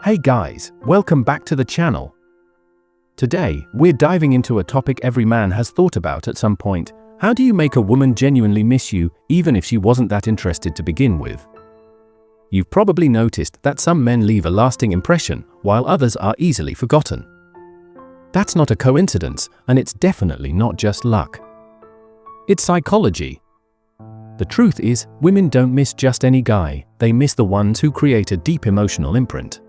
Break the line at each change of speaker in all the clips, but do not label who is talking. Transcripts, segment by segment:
Hey guys, welcome back to the channel. Today, we're diving into a topic every man has thought about at some point. How do you make a woman genuinely miss you, even if she wasn't that interested to begin with? You've probably noticed that some men leave a lasting impression, while others are easily forgotten. That's not a coincidence, and it's definitely not just luck. It's psychology. The truth is, women don't miss just any guy, they miss the ones who create a deep emotional imprint.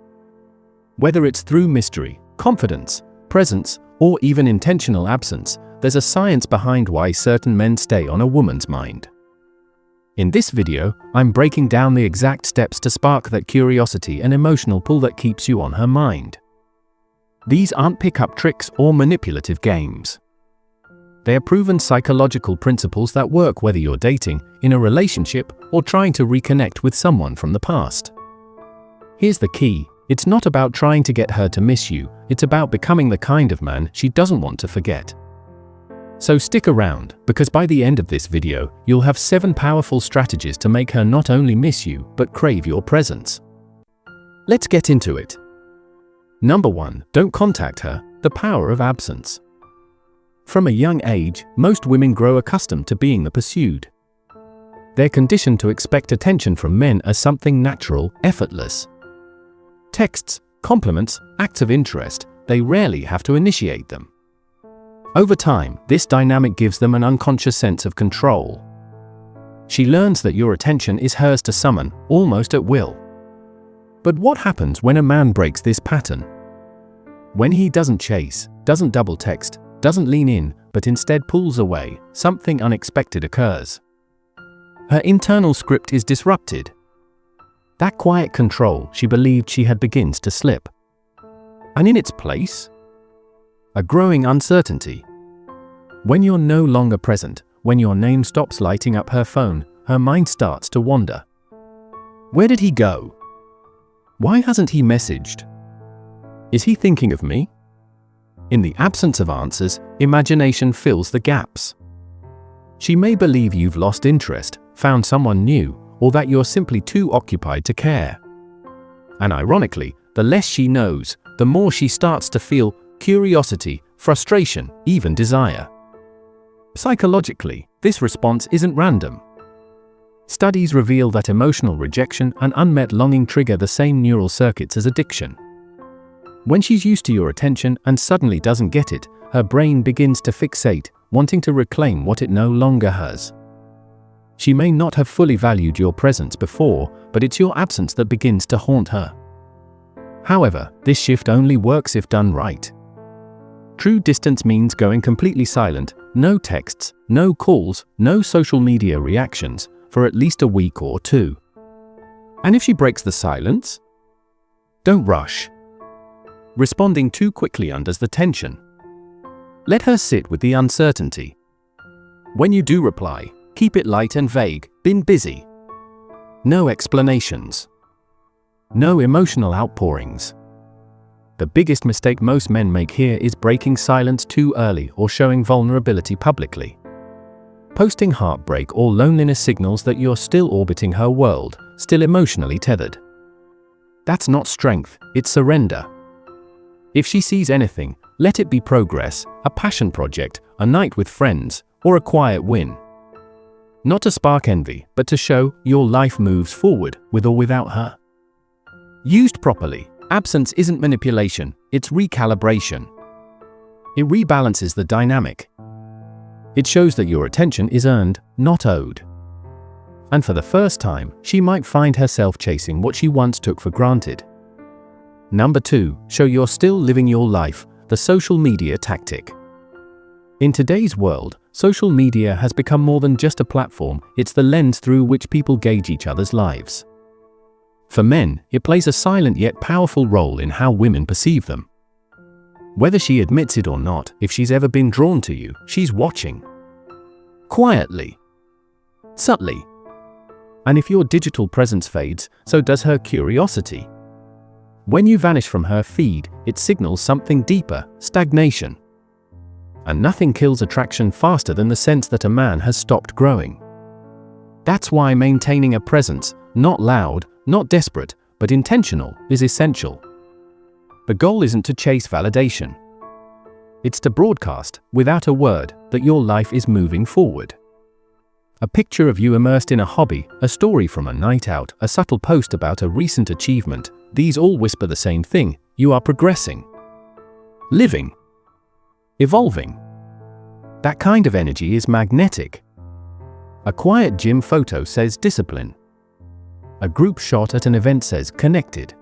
Whether it's through mystery, confidence, presence, or even intentional absence, there's a science behind why certain men stay on a woman's mind. In this video, I'm breaking down the exact steps to spark that curiosity and emotional pull that keeps you on her mind. These aren't pick-up tricks or manipulative games. They are proven psychological principles that work whether you're dating, in a relationship, or trying to reconnect with someone from the past. Here's the key. It's not about trying to get her to miss you, it's about becoming the kind of man she doesn't want to forget. So stick around, because by the end of this video, you'll have 7 powerful strategies to make her not only miss you, but crave your presence. Let's get into it. Number 1, don't contact her, the power of absence. From a young age, most women grow accustomed to being the pursued. They're conditioned to expect attention from men as something natural, effortless. Texts, compliments, acts of interest, they rarely have to initiate them. Over time, this dynamic gives them an unconscious sense of control. She learns that your attention is hers to summon, almost at will. But what happens when a man breaks this pattern? When he doesn't chase, doesn't double text, doesn't lean in, but instead pulls away, something unexpected occurs. Her internal script is disrupted. That quiet control she believed she had begins to slip. And in its place, a growing uncertainty. When you're no longer present, when your name stops lighting up her phone, her mind starts to wander. Where did he go? Why hasn't he messaged? Is he thinking of me? In the absence of answers, imagination fills the gaps. She may believe you've lost interest, found someone new, or that you're simply too occupied to care. And ironically, the less she knows, the more she starts to feel curiosity, frustration, even desire. Psychologically, this response isn't random. Studies reveal that emotional rejection and unmet longing trigger the same neural circuits as addiction. When she's used to your attention and suddenly doesn't get it, her brain begins to fixate, wanting to reclaim what it no longer has. She may not have fully valued your presence before, but it's your absence that begins to haunt her. However, this shift only works if done right. True distance means going completely silent, no texts, no calls, no social media reactions, for at least a week or 2. And if she breaks the silence? Don't rush. Responding too quickly undoes the tension. Let her sit with the uncertainty. When you do reply, keep it light and vague, been busy. No explanations. No emotional outpourings. The biggest mistake most men make here is breaking silence too early or showing vulnerability publicly. Posting heartbreak or loneliness signals that you're still orbiting her world, still emotionally tethered. That's not strength, it's surrender. If she sees anything, let it be progress, a passion project, a night with friends, or a quiet win. Not to spark envy, but to show your life moves forward, with or without her. Used properly, absence isn't manipulation, it's recalibration. It rebalances the dynamic. It shows that your attention is earned, not owed. And for the first time, she might find herself chasing what she once took for granted. Number 2, show you're still living your life, the social media tactic. In today's world, social media has become more than just a platform, it's the lens through which people gauge each other's lives. For men, it plays a silent yet powerful role in how women perceive them. Whether she admits it or not, if she's ever been drawn to you, she's watching. Quietly. Subtly. And if your digital presence fades, so does her curiosity. When you vanish from her feed, it signals something deeper, stagnation. And nothing kills attraction faster than the sense that a man has stopped growing. That's why maintaining a presence, not loud, not desperate, but intentional, is essential. The goal isn't to chase validation. It's to broadcast, without a word, that your life is moving forward. A picture of you immersed in a hobby, a story from a night out, a subtle post about a recent achievement, these all whisper the same thing: you are progressing, living, evolving. That kind of energy is magnetic. A quiet gym photo says discipline. A group shot at an event says connected.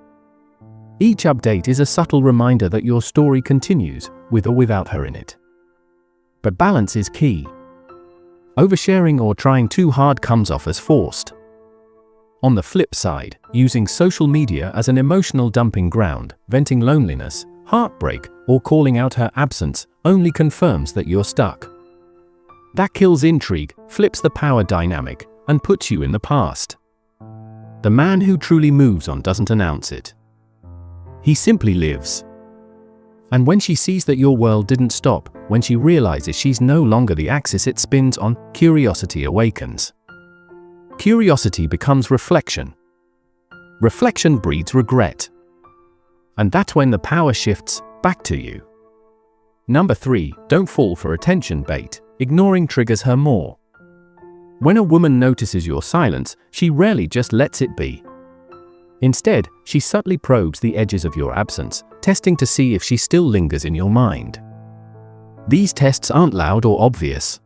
Each update is a subtle reminder that your story continues, with or without her in it. But balance is key. Oversharing or trying too hard comes off as forced. On the flip side, using social media as an emotional dumping ground, venting loneliness, heartbreak, or calling out her absence only confirms that you're stuck. That kills intrigue, flips the power dynamic, and puts you in the past. The man who truly moves on doesn't announce it. He simply lives. And when she sees that your world didn't stop, when she realizes she's no longer the axis it spins on, curiosity awakens. Curiosity becomes reflection. Reflection breeds regret. And that's when the power shifts back to you. Number 3, don't fall for attention bait. Ignoring triggers her more. When a woman notices your silence, she rarely just lets it be. Instead, she subtly probes the edges of your absence, testing to see if she still lingers in your mind. These tests aren't loud or obvious.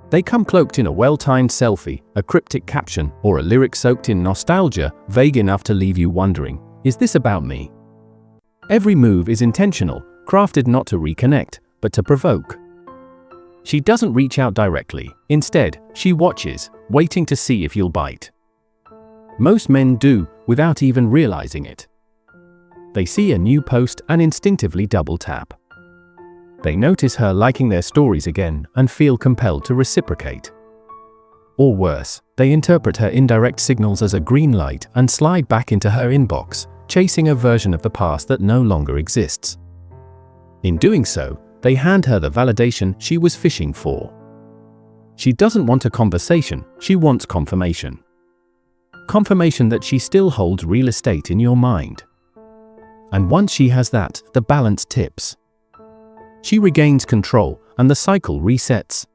They come cloaked in a well-timed selfie, a cryptic caption, or a lyric soaked in nostalgia, vague enough to leave you wondering, is this about me? Every move is intentional, crafted not to reconnect, but to provoke. She doesn't reach out directly. Instead, she watches, waiting to see if you'll bite. Most men do, without even realizing it. They see a new post and instinctively double tap. They notice her liking their stories again and feel compelled to reciprocate. Or worse, they interpret her indirect signals as a green light and slide back into her inbox, chasing a version of the past that no longer exists. In doing so, they hand her the validation she was fishing for. She doesn't want a conversation, she wants confirmation. Confirmation that she still holds real estate in your mind. And once she has that, the balance tips. She regains control, and the cycle resets.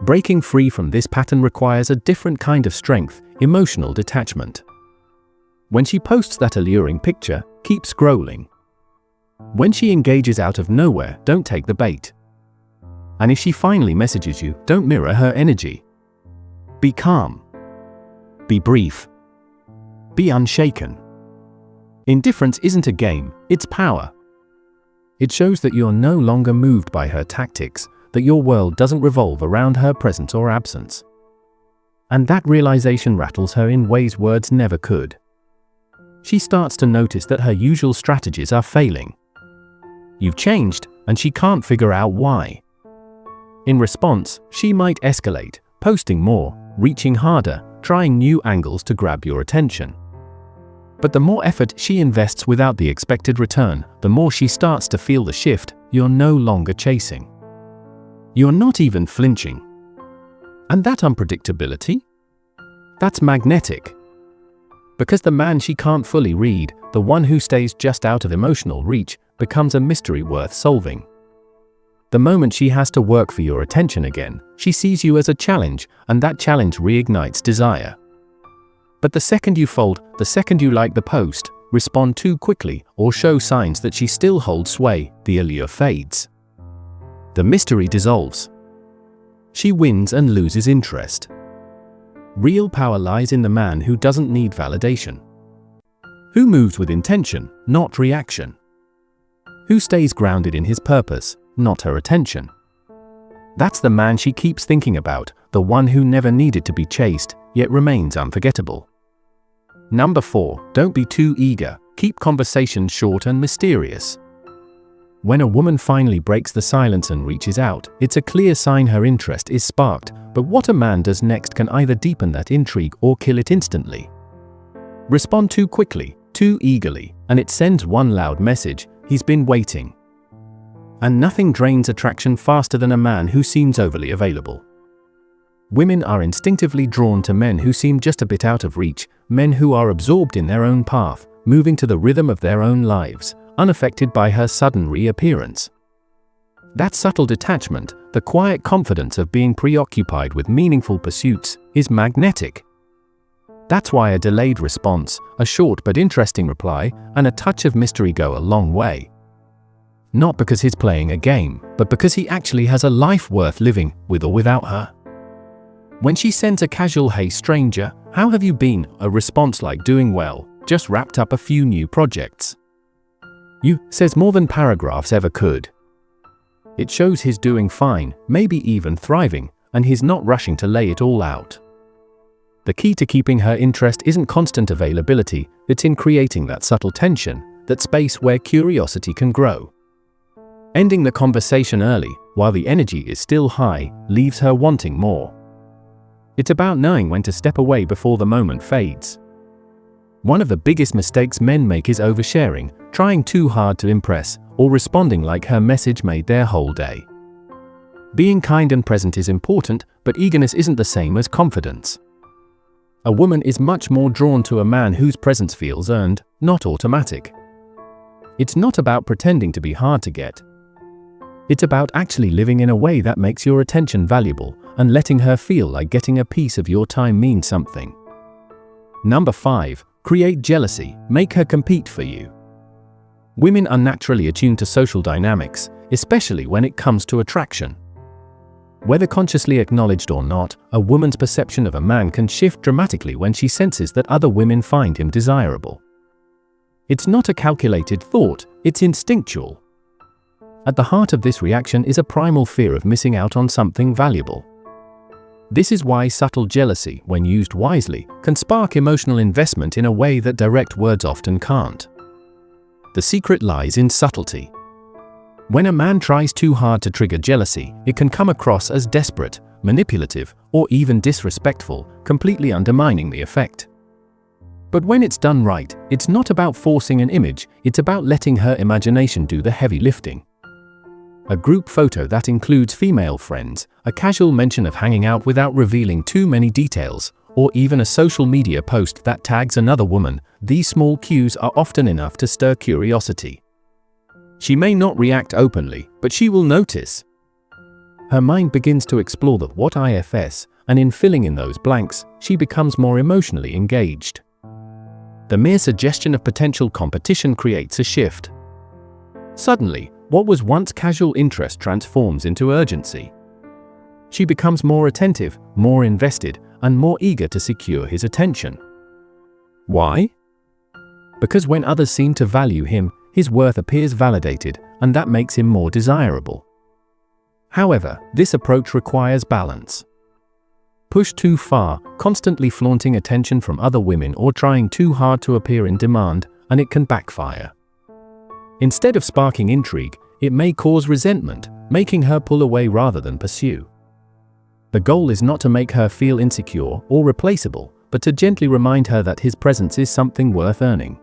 Breaking free from this pattern requires a different kind of strength, emotional detachment. When she posts that alluring picture, keep scrolling. When she engages out of nowhere, don't take the bait. And if she finally messages you, don't mirror her energy. Be calm. Be brief. Be unshaken. Indifference isn't a game, it's power. It shows that you're no longer moved by her tactics, that your world doesn't revolve around her presence or absence. And that realization rattles her in ways words never could. She starts to notice that her usual strategies are failing. You've changed, and she can't figure out why. In response, she might escalate, posting more, reaching harder, trying new angles to grab your attention. But the more effort she invests without the expected return, the more she starts to feel the shift. You're no longer chasing. You're not even flinching. And that unpredictability? That's magnetic. Because the man she can't fully read, the one who stays just out of emotional reach, becomes a mystery worth solving. The moment she has to work for your attention again, she sees you as a challenge, and that challenge reignites desire. But the second you fold, the second you like the post, respond too quickly, or show signs that she still holds sway, the allure fades. The mystery dissolves. She wins and loses interest. Real power lies in the man who doesn't need validation. Who moves with intention, not reaction. Who stays grounded in his purpose, not her attention. That's the man she keeps thinking about, the one who never needed to be chased, yet remains unforgettable. Number 4, don't be too eager, keep conversations short and mysterious. When a woman finally breaks the silence and reaches out, it's a clear sign her interest is sparked, but what a man does next can either deepen that intrigue or kill it instantly. Respond too quickly, too eagerly, and it sends one loud message: he's been waiting. And nothing drains attraction faster than a man who seems overly available. Women are instinctively drawn to men who seem just a bit out of reach, men who are absorbed in their own path, moving to the rhythm of their own lives, unaffected by her sudden reappearance. That subtle detachment, the quiet confidence of being preoccupied with meaningful pursuits, is magnetic. That's why a delayed response, a short but interesting reply, and a touch of mystery go a long way. Not because he's playing a game, but because he actually has a life worth living, with or without her. When she sends a casual "Hey stranger, how have you been?" a response like "Doing well, just wrapped up a few new projects." You says more than paragraphs ever could. It shows he's doing fine, maybe even thriving, and he's not rushing to lay it all out. The key to keeping her interest isn't constant availability, it's in creating that subtle tension, that space where curiosity can grow. Ending the conversation early, while the energy is still high, leaves her wanting more. It's about knowing when to step away before the moment fades. One of the biggest mistakes men make is oversharing, trying too hard to impress, or responding like her message made their whole day. Being kind and present is important, but eagerness isn't the same as confidence. A woman is much more drawn to a man whose presence feels earned, not automatic. It's not about pretending to be hard to get. It's about actually living in a way that makes your attention valuable, and letting her feel like getting a piece of your time means something. Number 5. Create jealousy, make her compete for you. Women are naturally attuned to social dynamics, especially when it comes to attraction. Whether consciously acknowledged or not, a woman's perception of a man can shift dramatically when she senses that other women find him desirable. It's not a calculated thought, it's instinctual. At the heart of this reaction is a primal fear of missing out on something valuable. This is why subtle jealousy, when used wisely, can spark emotional investment in a way that direct words often can't. The secret lies in subtlety. When a man tries too hard to trigger jealousy, it can come across as desperate, manipulative, or even disrespectful, completely undermining the effect. But when it's done right, it's not about forcing an image, it's about letting her imagination do the heavy lifting. A group photo that includes female friends, a casual mention of hanging out without revealing too many details, or even a social media post that tags another woman, these small cues are often enough to stir curiosity. She may not react openly, but she will notice. Her mind begins to explore the what ifs, and in filling in those blanks, she becomes more emotionally engaged. The mere suggestion of potential competition creates a shift. Suddenly, what was once casual interest transforms into urgency. She becomes more attentive, more invested, and more eager to secure his attention. Why? Because when others seem to value him, his worth appears validated, and that makes him more desirable. However, this approach requires balance. Push too far, constantly flaunting attention from other women or trying too hard to appear in demand, and it can backfire. Instead of sparking intrigue, it may cause resentment, making her pull away rather than pursue. The goal is not to make her feel insecure or replaceable, but to gently remind her that his presence is something worth earning.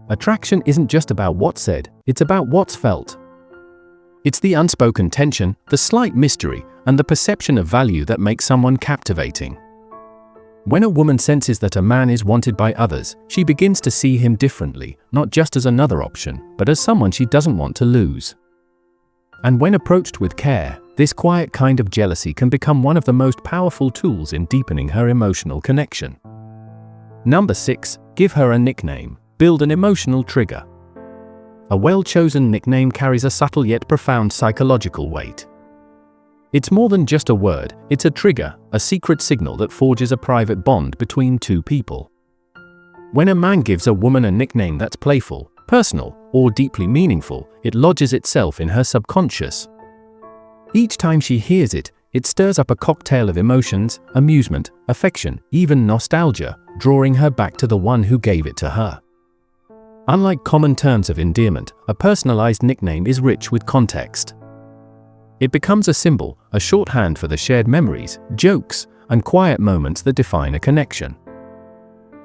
Attraction isn't just about what's said, it's about what's felt. It's the unspoken tension, the slight mystery, and the perception of value that makes someone captivating. When a woman senses that a man is wanted by others, she begins to see him differently, not just as another option, but as someone she doesn't want to lose. And when approached with care, this quiet kind of jealousy can become one of the most powerful tools in deepening her emotional connection. Number 6. Give her a nickname. Build an emotional trigger. A well-chosen nickname carries a subtle yet profound psychological weight. It's more than just a word, it's a trigger, a secret signal that forges a private bond between two people. When a man gives a woman a nickname that's playful, personal, or deeply meaningful, it lodges itself in her subconscious. Each time she hears it, it stirs up a cocktail of emotions, amusement, affection, even nostalgia, drawing her back to the one who gave it to her. Unlike common terms of endearment, a personalized nickname is rich with context. It becomes a symbol, a shorthand for the shared memories, jokes, and quiet moments that define a connection.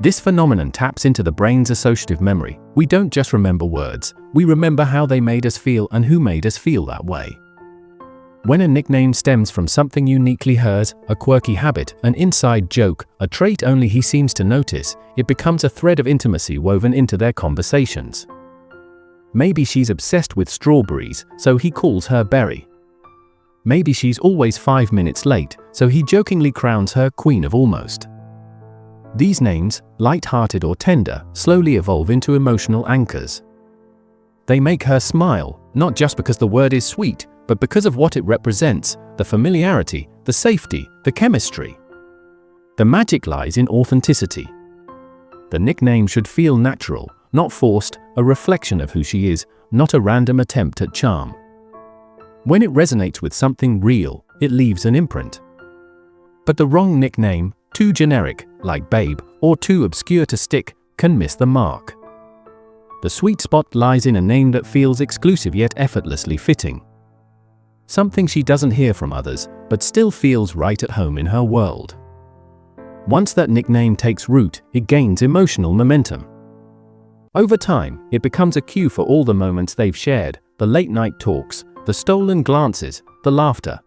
This phenomenon taps into the brain's associative memory. We don't just remember words, we remember how they made us feel and who made us feel that way. When a nickname stems from something uniquely hers, a quirky habit, an inside joke, a trait only he seems to notice, it becomes a thread of intimacy woven into their conversations. Maybe she's obsessed with strawberries, so he calls her Berry. Maybe she's always 5 minutes late, so he jokingly crowns her Queen of Almost. These names, light-hearted or tender, slowly evolve into emotional anchors. They make her smile, not just because the word is sweet, but because of what it represents, the familiarity, the safety, the chemistry. The magic lies in authenticity. The nickname should feel natural, not forced, a reflection of who she is, not a random attempt at charm. When it resonates with something real, it leaves an imprint. But the wrong nickname, too generic, like Babe, or too obscure to stick, can miss the mark. The sweet spot lies in a name that feels exclusive yet effortlessly fitting. Something she doesn't hear from others, but still feels right at home in her world. Once that nickname takes root, it gains emotional momentum. Over time, it becomes a cue for all the moments they've shared, the late-night talks, the stolen glances, the laughter.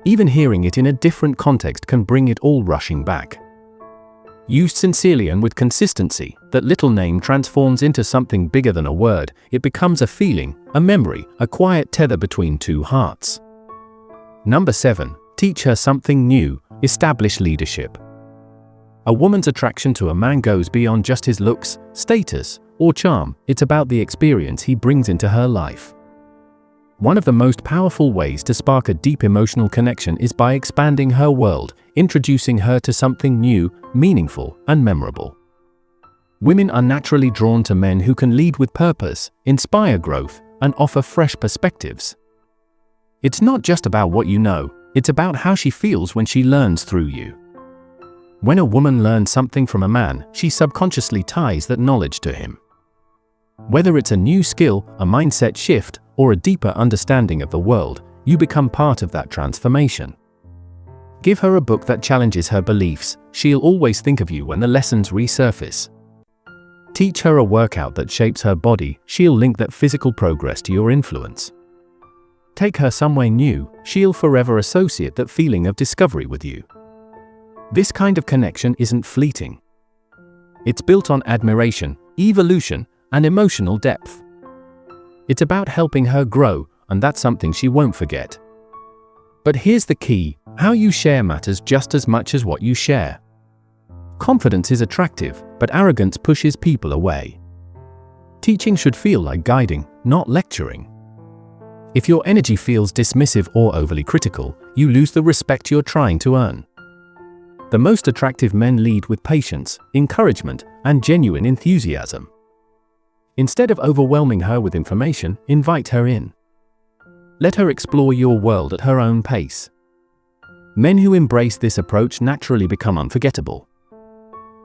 Even hearing it in a different context can bring it all rushing back. Used sincerely and with consistency, that little name transforms into something bigger than a word. It becomes a feeling, a memory, a quiet tether between two hearts. Number 7. Teach her something new. Establish leadership. A woman's attraction to a man goes beyond just his looks, status, or charm. It's about the experience he brings into her life. One of the most powerful ways to spark a deep emotional connection is by expanding her world, introducing her to something new, meaningful, and memorable. Women are naturally drawn to men who can lead with purpose, inspire growth, and offer fresh perspectives. It's not just about what you know, it's about how she feels when she learns through you. When a woman learns something from a man, she subconsciously ties that knowledge to him. Whether it's a new skill, a mindset shift, or a deeper understanding of the world, you become part of that transformation. Give her a book that challenges her beliefs, she'll always think of you when the lessons resurface. Teach her a workout that shapes her body, she'll link that physical progress to your influence. Take her somewhere new, she'll forever associate that feeling of discovery with you. This kind of connection isn't fleeting. It's built on admiration, evolution, and emotional depth. It's about helping her grow, and that's something she won't forget. But here's the key: how you share matters just as much as what you share. Confidence is attractive, but arrogance pushes people away. Teaching should feel like guiding, not lecturing. If your energy feels dismissive or overly critical, you lose the respect you're trying to earn. The most attractive men lead with patience, encouragement, and genuine enthusiasm. Instead of overwhelming her with information, invite her in. Let her explore your world at her own pace. Men who embrace this approach naturally become unforgettable.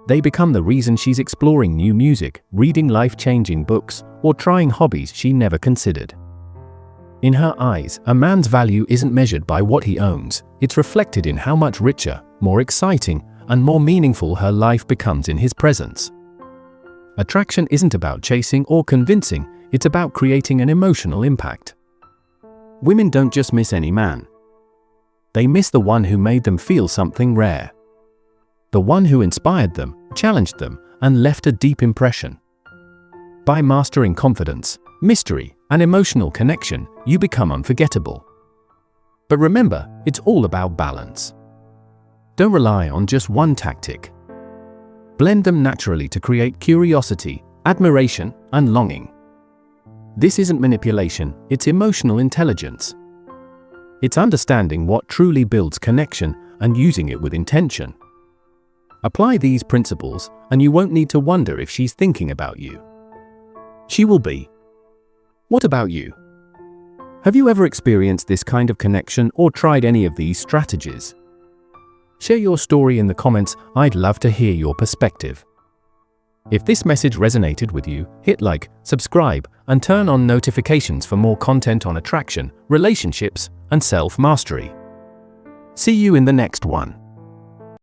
They become the reason she's exploring new music, reading life-changing books, or trying hobbies she never considered. In her eyes, a man's value isn't measured by what he owns, it's reflected in how much richer, more exciting, and more meaningful her life becomes in his presence. Attraction isn't about chasing or convincing, it's about creating an emotional impact. Women don't just miss any man. They miss the one who made them feel something rare. The one who inspired them, challenged them, and left a deep impression. By mastering confidence, mystery, and emotional connection, you become unforgettable. But remember, it's all about balance. Don't rely on just one tactic. Blend them naturally to create curiosity, admiration, and longing. This isn't manipulation, it's emotional intelligence. It's understanding what truly builds connection and using it with intention. Apply these principles, and you won't need to wonder if she's thinking about you. She will be. What about you? Have you ever experienced this kind of connection or tried any of these strategies? Share your story in the comments, I'd love to hear your perspective. If this message resonated with you, hit like, subscribe, and turn on notifications for more content on attraction, relationships, and self-mastery. See you in the next one.